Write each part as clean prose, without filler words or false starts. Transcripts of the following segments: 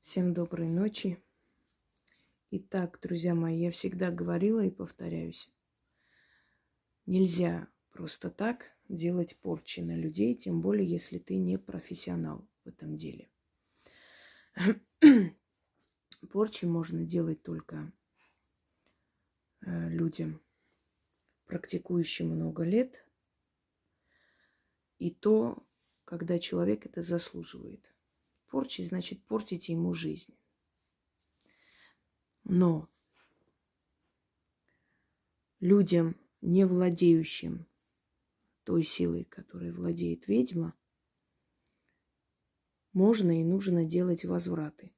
Всем доброй ночи. Итак, друзья мои, я всегда говорила и повторяюсь. Нельзя просто так делать порчи на людей, тем более, если ты не профессионал в этом деле. Порчи можно делать только людям, практикующим много лет, и то, когда человек это заслуживает. Порчи значит портить ему жизнь. Но людям, не владеющим той силой, которой владеет ведьма, можно и нужно делать возвраты.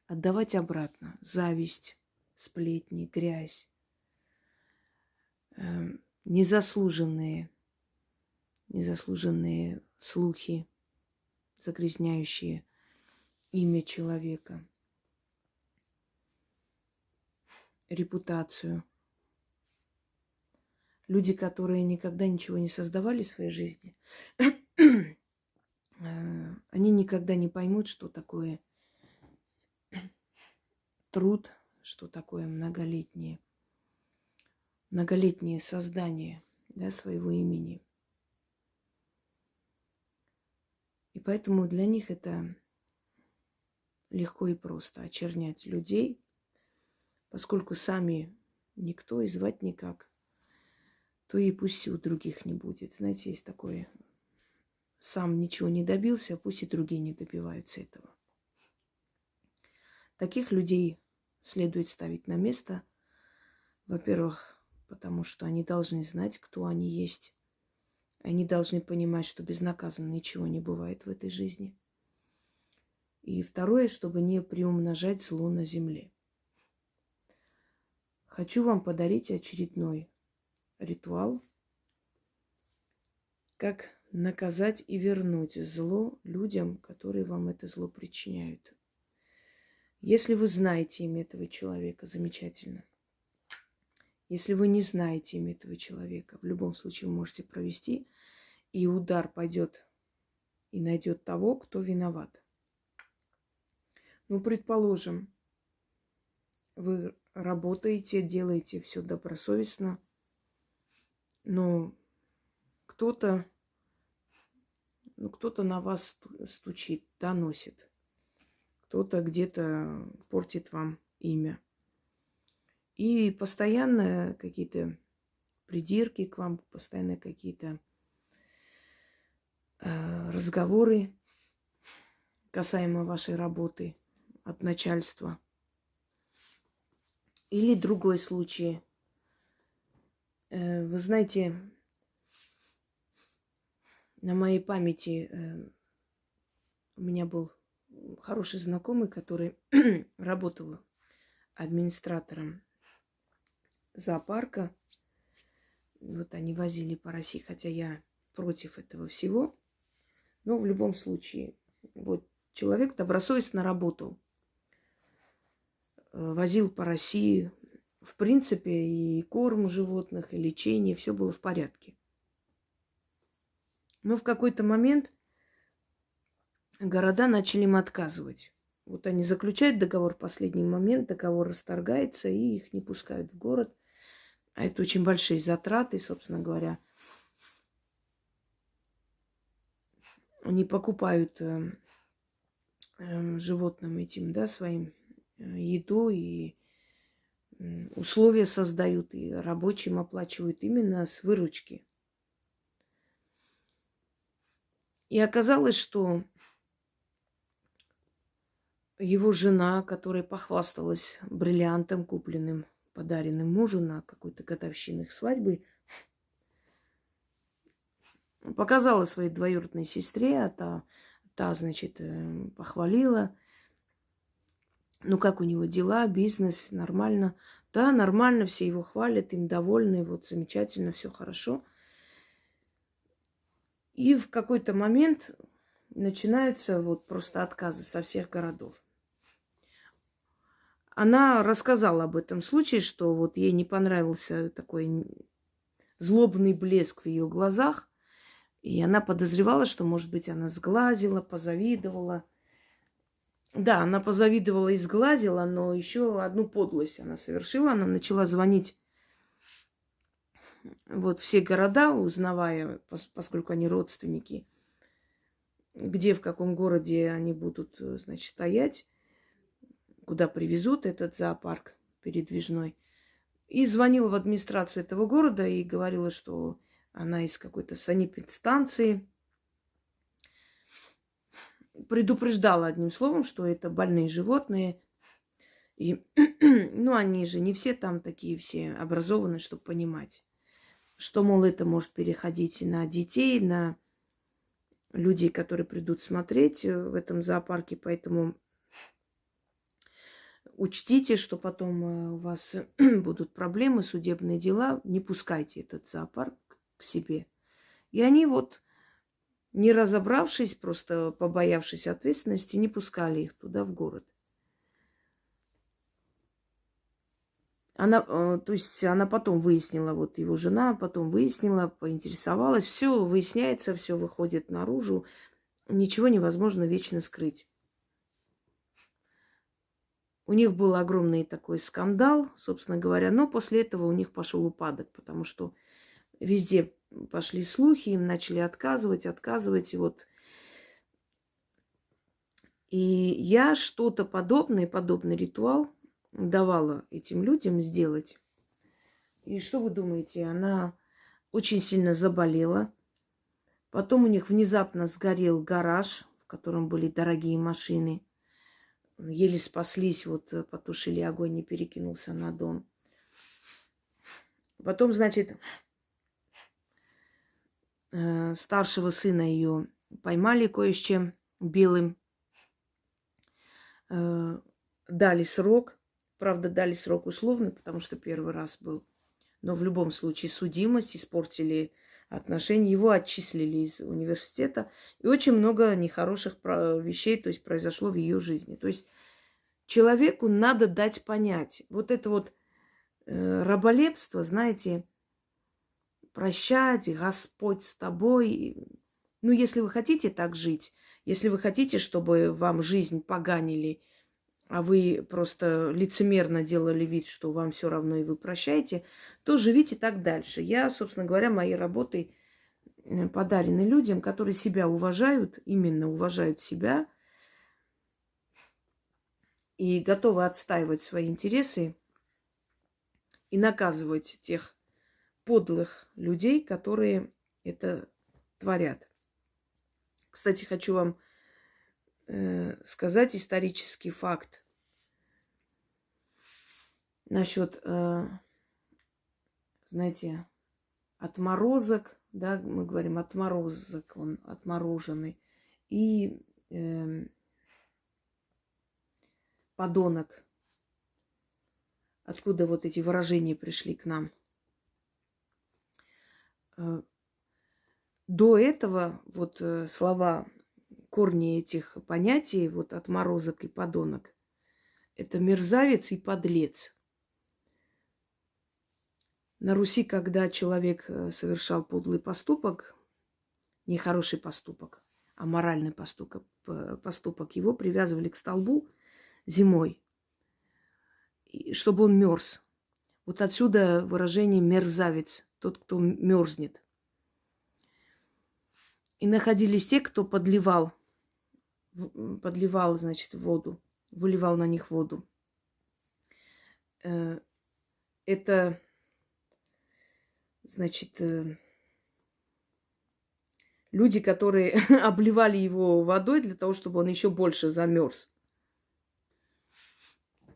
Отдавать обратно зависть, сплетни, грязь, незаслуженные слухи, загрязняющие имя человека, репутацию. Люди, которые никогда ничего не создавали в своей жизни, они никогда не поймут, что такое труд, что такое многолетнее создание, да, своего имени. И поэтому для них это легко и просто очернять людей, поскольку сами никто и звать никак, то и пусть у других не будет. Знаете, есть такое: сам ничего не добился, пусть и другие не добиваются этого. Таких людей следует ставить на место. Во-первых, потому что они должны знать, кто они есть. Они должны понимать, что безнаказанно ничего не бывает в этой жизни. И второе, чтобы не приумножать зло на земле. Хочу вам подарить очередной ритуал, как наказать и вернуть зло людям, которые вам это зло причиняют. Если вы знаете имя этого человека, замечательно. Если вы не знаете имя этого человека, в любом случае вы можете провести, и удар пойдет и найдет того, кто виноват. Ну, предположим, вы работаете, делаете все добросовестно, но кто-то на вас стучит, доносит. Кто-то где-то портит вам имя. И постоянно какие-то придирки к вам, постоянно какие-то разговоры касаемо вашей работы от начальства. Или другой случай. Вы знаете, на моей памяти у меня был хороший знакомый, который работал администратором зоопарка. Вот они возили по России, хотя я против этого всего. Но в любом случае, вот человек добросовестно работал, возил по России. В принципе, и корм животных, и лечение, все было в порядке. Но в какой-то момент города начали им отказывать. Вот они заключают договор в последний момент, договор расторгается, и их не пускают в город. А это очень большие затраты, собственно говоря. Они покупают животным этим, да, своим еду и условия создают, и рабочим оплачивают именно с выручки. И оказалось, что его жена, которая похвасталась бриллиантом, купленным, подаренным мужу на какой-то годовщину их свадьбы, показала своей двоюродной сестре, а та, значит, похвалила. Ну, как у него дела, бизнес, нормально? Да, нормально, все его хвалят, им довольны, вот замечательно, все хорошо. И в какой-то момент начинаются вот просто отказы со всех городов. Она рассказала об этом случае, что вот ей не понравился такой злобный блеск в ее глазах, и она подозревала, что, может быть, она сглазила, позавидовала. Да, она позавидовала и сглазила, но еще одну подлость она совершила. Она начала звонить вот все города, узнавая, поскольку они родственники, где, в каком городе они будут, значит, стоять, куда привезут этот зоопарк передвижной. И звонила в администрацию этого города и говорила, что она из какой-то санэпидстанции. Предупреждала одним словом, что это больные животные. И, ну, они же не все там такие все образованные, чтобы понимать, что, мол, это может переходить на детей, на людей, которые придут смотреть в этом зоопарке. Поэтому учтите, что потом у вас будут проблемы, судебные дела. Не пускайте этот зоопарк к себе. И они вот, не разобравшись, просто побоявшись ответственности, не пускали их туда, в город. Она, то есть она потом выяснила, вот его жена потом выяснила, поинтересовалась. Все выясняется, все выходит наружу. Ничего невозможно вечно скрыть. У них был огромный такой скандал, собственно говоря, но после этого у них пошел упадок, потому что везде пошли слухи, им начали отказывать, и вот. И я что-то подобное, подобный ритуал давала этим людям сделать. И что вы думаете? Она очень сильно заболела. Потом у них внезапно сгорел гараж, в котором были дорогие машины. Еле спаслись, вот потушили огонь, не перекинулся на дом. Потом, значит, старшего сына ее поймали кое с чем белым. Дали срок. Правда, дали срок условный, потому что первый раз был. Но в любом случае судимость, испортили отношения. Его отчислили из университета. И очень много нехороших вещей, то есть, произошло в ее жизни. То есть человеку надо дать понять. Вот это вот раболепство, знаете, прощать, Господь с тобой. Ну, если вы хотите так жить, если вы хотите, чтобы вам жизнь поганили, а вы просто лицемерно делали вид, что вам все равно и вы прощаете, то живите так дальше. Я, собственно говоря, моей работой подарены людям, которые себя уважают, именно уважают себя и готовы отстаивать свои интересы и наказывать тех подлых людей, которые это творят. Кстати, хочу вам сказать исторический факт насчет, знаете, отморозок, да, мы говорим отморозок, он отмороженный, и подонок. Откуда вот эти выражения пришли к нам? До этого вот слова, корни этих понятий, вот отморозок и подонок, это мерзавец и подлец. На Руси, когда человек совершал подлый поступок, не хороший поступок, а моральный поступок, его привязывали к столбу зимой, чтобы он мерз. Вот отсюда выражение мерзавец, тот, кто мерзнет. И находились те, кто подливал, значит, воду, выливал на них воду. Это, значит, люди, которые обливали его водой для того, чтобы он еще больше замерз.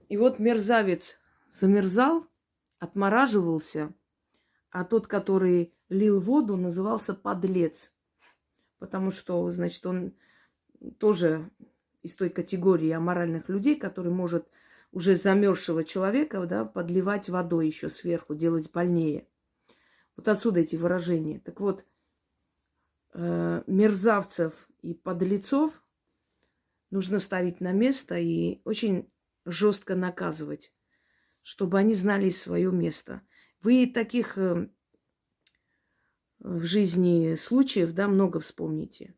И вот мерзавец замерзал, отмораживался, а тот, который лил воду, назывался подлец. Потому что, значит, он тоже из той категории аморальных людей, который может уже замерзшего человека, да, подливать водой еще сверху, делать больнее. Вот отсюда эти выражения. Так вот, мерзавцев и подлецов нужно ставить на место и очень жестко наказывать, чтобы они знали свое место. Вы таких в жизни случаев, да, много вспомните.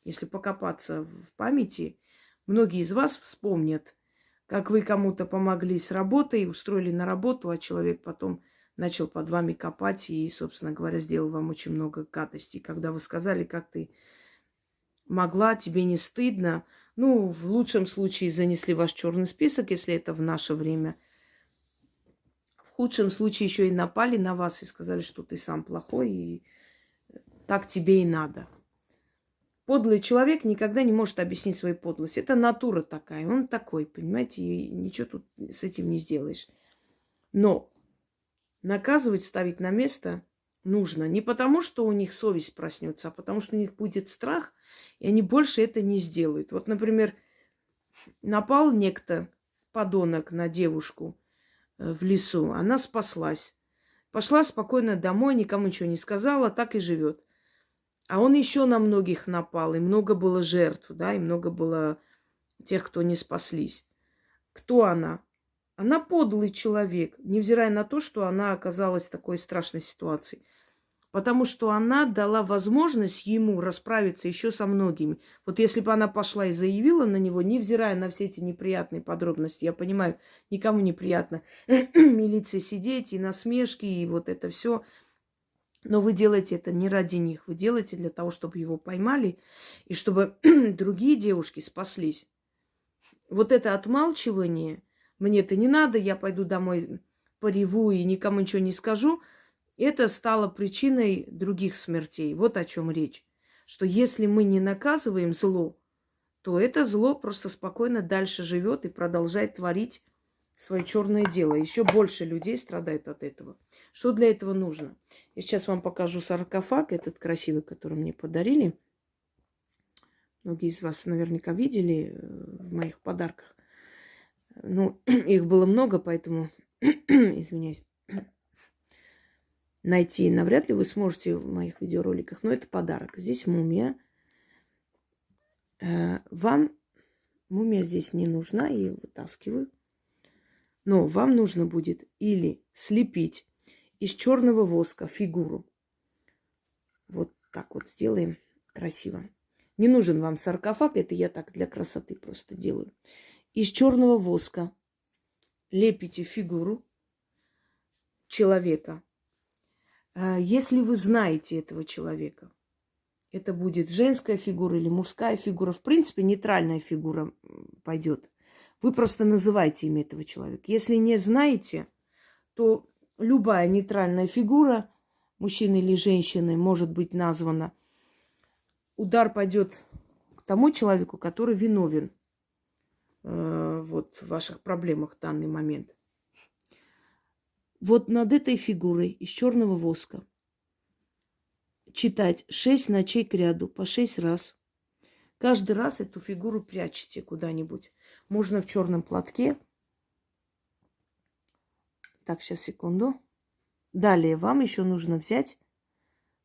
Если покопаться в памяти, Многие из вас вспомнят, как вы кому-то помогли с работой, устроили на работу, а человек потом начал под вами копать и, собственно говоря, сделал вам очень много гадостей. Когда вы сказали, как ты могла, тебе не стыдно. Ну, в лучшем случае занесли ваш черный список, если это в наше время. В худшем случае еще и напали на вас и сказали, что ты сам плохой, и так тебе и надо. Подлый человек никогда не может объяснить свою подлость. Это натура такая, он такой, понимаете, и ничего тут с этим не сделаешь. Но наказывать, ставить на место нужно не потому, что у них совесть проснется, а потому что у них будет страх, и они больше это не сделают. Вот, например, напал некто, подонок, на девушку в лесу, она спаслась. Пошла спокойно домой, никому ничего не сказала, так и живет. А он еще на многих напал, и много было жертв, да, и много было тех, кто не спаслись. Кто она? Она подлый человек, невзирая на то, что она оказалась в такой страшной ситуации. Потому что она дала возможность ему расправиться еще со многими. Вот если бы она пошла и заявила на него, невзирая на все эти неприятные подробности, я понимаю, никому неприятно милиции сидеть, и насмешки, и вот это все. Но вы делаете это не ради них. Вы делаете для того, чтобы его поймали, и чтобы другие девушки спаслись. Вот это отмалчивание, мне это не надо, я пойду домой пореву и никому ничего не скажу, это стало причиной других смертей. Вот о чем речь. Что если мы не наказываем зло, то это зло просто спокойно дальше живет и продолжает творить свое черное дело. Еще больше людей страдает от этого. Что для этого нужно? Я сейчас вам покажу саркофаг, этот красивый, который мне подарили. Многие из вас наверняка видели в моих подарках. Ну, их было много, поэтому, извиняюсь, найти навряд ли вы сможете в моих видеороликах. Но это подарок. Здесь мумия. Вам мумия здесь не нужна, я ее вытаскиваю. Но вам нужно будет или слепить из черного воска фигуру. Вот так вот сделаем красиво. Не нужен вам саркофаг, это я так для красоты просто делаю. Из черного воска лепите фигуру человека. Если вы знаете этого человека, это будет женская фигура или мужская фигура, в принципе, нейтральная фигура пойдет. Вы просто называете имя этого человека. Если не знаете, то любая нейтральная фигура, мужчины или женщины, может быть названа. Удар пойдет к тому человеку, который виновен вот в ваших проблемах в данный момент. Вот над этой фигурой из черного воска читать 6 ночей кряду по 6 раз. Каждый раз эту фигуру прячете куда-нибудь. Можно в черном платке. Так, сейчас, секунду. Далее вам еще нужно взять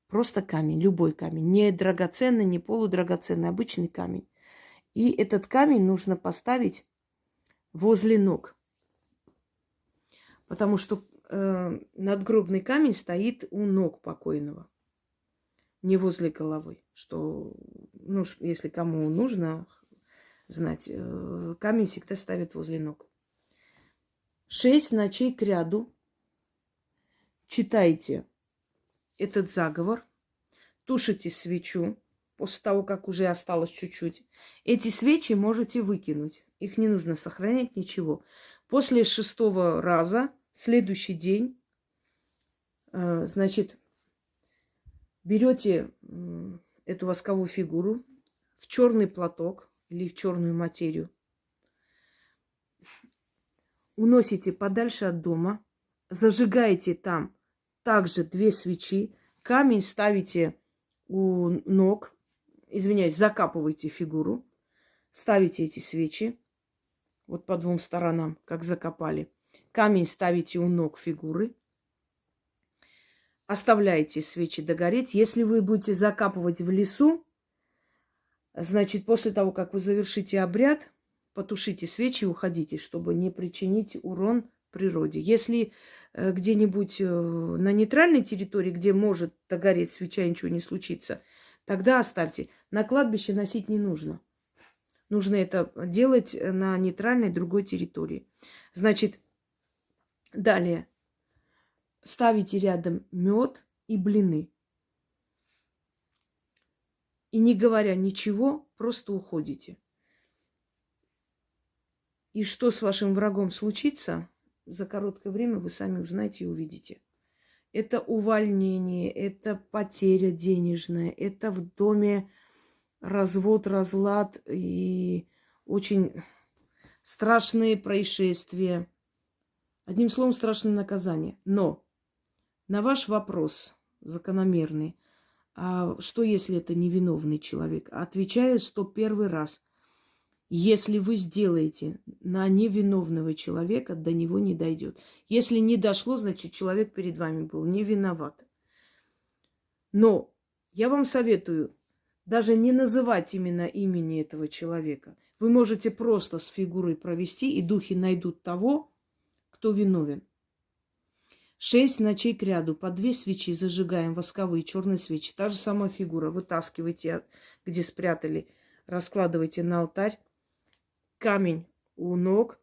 просто камень, любой камень. Не драгоценный, не полудрагоценный, обычный камень. И этот камень нужно поставить возле ног. Потому что надгробный камень стоит у ног покойного. Не возле головы. Что, ну, если кому нужно знать, камень всегда ставят возле ног. 6 ночей кряду читайте этот заговор, тушите свечу после того, как уже осталось чуть-чуть. Эти свечи можете выкинуть. Их не нужно сохранять, ничего. После 6-го раза, следующий день, значит, берете эту восковую фигуру в черный платок или в черную материю, уносите подальше от дома, зажигаете там также 2 свечи, камень ставите у ног, извиняюсь, закапываете фигуру, ставите эти свечи вот по 2 сторонам, как закопали. Камень ставите у ног фигуры, оставляете свечи догореть. Если вы будете закапывать в лесу, значит, после того, как вы завершите обряд, потушите свечи и уходите, чтобы не причинить урон природе. Если где-нибудь на нейтральной территории, где может догореть свеча, ничего не случится, тогда оставьте. На кладбище носить не нужно. Нужно это делать на нейтральной другой территории. Значит, далее. Ставите рядом мед и блины. И не говоря ничего, просто уходите. И что с вашим врагом случится, за короткое время вы сами узнаете и увидите. Это увольнение, это потеря денежная, это в доме развод, разлад и очень страшные происшествия. Одним словом, страшное наказание. Но на ваш вопрос закономерный, а что если это невиновный человек? Отвечаю 101 раз. Если вы сделаете на невиновного человека, до него не дойдет. Если не дошло, значит, человек перед вами был не виноват. Но я вам советую даже не называть именно имени этого человека. Вы можете просто с фигурой провести, и духи найдут того, кто виновен. 6 ночей к ряду, по 2 свечи зажигаем, восковые, черные свечи. Та же самая фигура. Вытаскивайте, где спрятали, раскладывайте на алтарь. Камень у ног,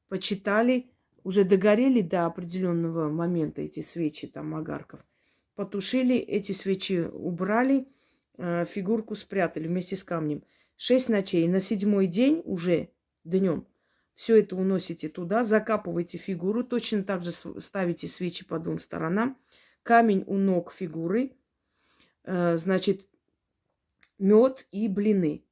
почитали, уже догорели до определенного момента эти свечи, там, огарков. Потушили, эти свечи убрали, фигурку спрятали вместе с камнем. 6 ночей. На 7-й день уже днем все это уносите туда, закапываете фигуру, точно так же ставите свечи по 2 сторонам. Камень у ног фигуры, значит, мед и блины.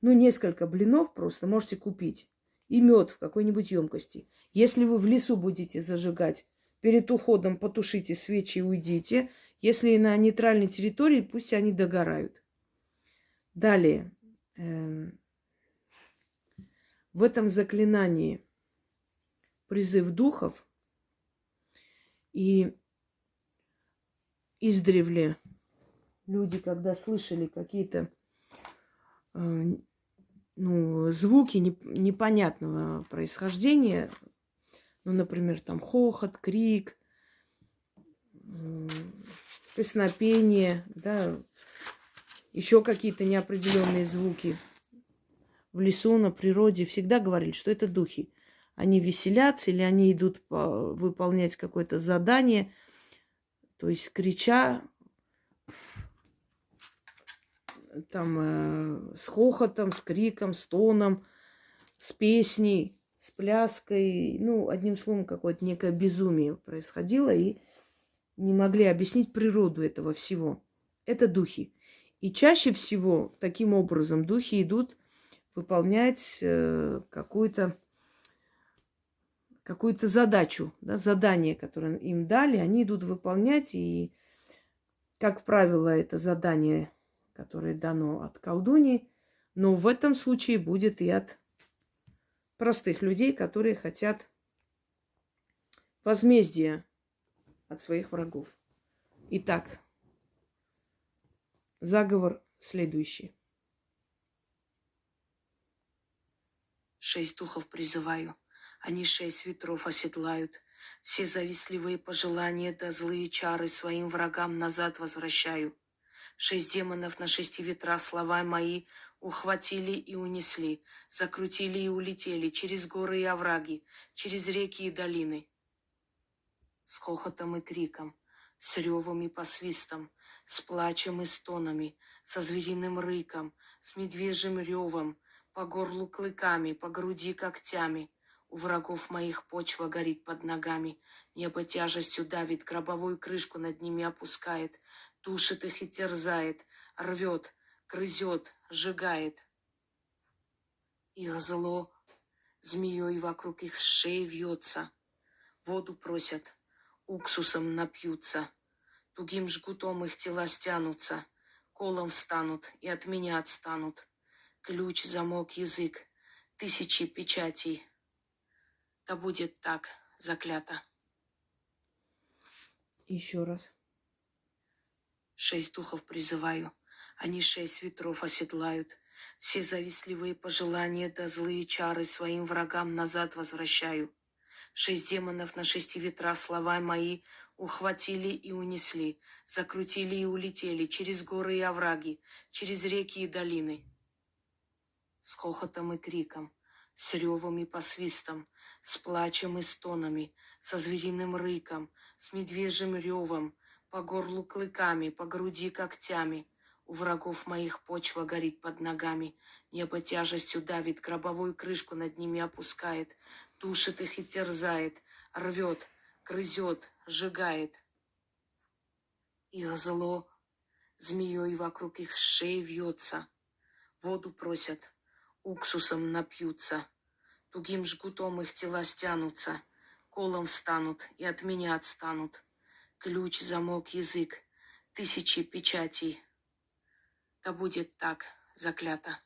Ну, несколько блинов просто можете купить. И мед в какой-нибудь емкости. Если вы в лесу будете зажигать, перед уходом потушите свечи и уйдите. Если на нейтральной территории, пусть они догорают. Далее. В этом заклинании призыв духов. И издревле люди, когда слышали какие-то звуки непонятного происхождения, ну, например, там хохот, крик, песнопение, да, еще какие-то неопределенные звуки в лесу, на природе, всегда говорили, что это духи. Они веселятся или они идут выполнять какое-то задание, то есть крича, там, с хохотом, с криком, с тоном, с песней, с пляской. Ну, одним словом, какое-то некое безумие происходило, и не могли объяснить природу этого всего. Это духи. И чаще всего таким образом духи идут выполнять какую-то задачу, да, задание, которое им дали, они идут выполнять, и, как правило, это задание, которое дано от колдуньи, но в этом случае будет и от простых людей, которые хотят возмездия от своих врагов. Итак, заговор следующий. 6 духов призываю, они 6 ветров оседлают. Все завистливые пожелания да злые чары своим врагам назад возвращаю. 6 демонов на 6 ветрах слова мои ухватили и унесли, закрутили и улетели через горы и овраги, через реки и долины. С хохотом и криком, с ревом и посвистом, с плачем и стонами, со звериным рыком, с медвежьим ревом, по горлу клыками, по груди когтями. У врагов моих почва горит под ногами, небо тяжестью давит, гробовую крышку над ними опускает, душит их и терзает, рвет, грызет, сжигает. Их зло змеей вокруг их шеи вьется, воду просят, уксусом напьются, тугим жгутом их тела стянутся, колом встанут и от меня отстанут. Ключ, замок, язык, 1000 печатей. Да будет так, заклято. Еще раз. 6 духов призываю, они 6 ветров оседлают. Все завистливые пожелания да злые чары своим врагам назад возвращаю. 6 демонов на 6 ветрах слова мои ухватили и унесли, закрутили и улетели через горы и овраги, через реки и долины. с хохотом и криком, с ревом и посвистом, с плачем и стонами, со звериным рыком, с медвежьим ревом, по горлу клыками, по груди когтями. У врагов моих почва горит под ногами, небо тяжестью давит, гробовую крышку над ними опускает, душит их и терзает, рвет, грызет, сжигает. Их зло змеей вокруг их шеи вьется, воду просят, уксусом напьются, тугим жгутом их тела стянутся, колом встанут и от меня отстанут. Ключ, замок, язык, тысячи печатей. Да будет так, заклято.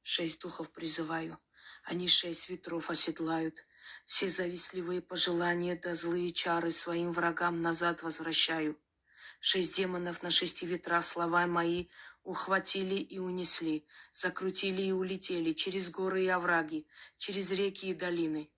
6 духов призываю, они 6 ветров оседлают, все завистливые пожелания да злые чары своим врагам назад возвращаю. 6 демонов на 6 ветрах слова мои ухватили и унесли, закрутили и улетели через горы и овраги, через реки и долины.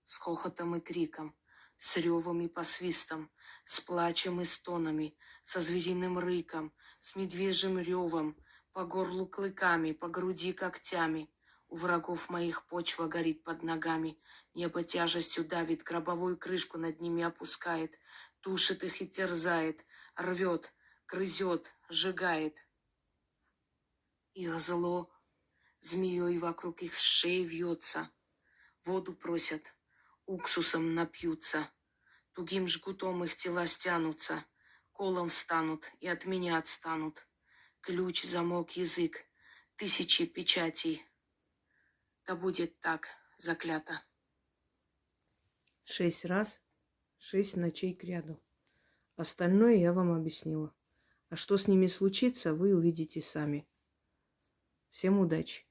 С хохотом и криком, с ревом и посвистом, с плачем и стонами, со звериным рыком, с медвежьим ревом, по горлу клыками, по груди когтями. У врагов моих почва горит под ногами, небо тяжестью давит, гробовую крышку над ними опускает, душит их и терзает, рвет, грызет, сжигает. Их зло змеей вокруг их шеи вьется, воду просят, уксусом напьются, тугим жгутом их тела стянутся, колом встанут и от меня отстанут. Ключ, замок, язык, тысячи печатей. Да будет так, заклято. 6 раз, 6 ночей кряду. Остальное я вам объяснила. А что с ними случится, вы увидите сами. Всем удачи!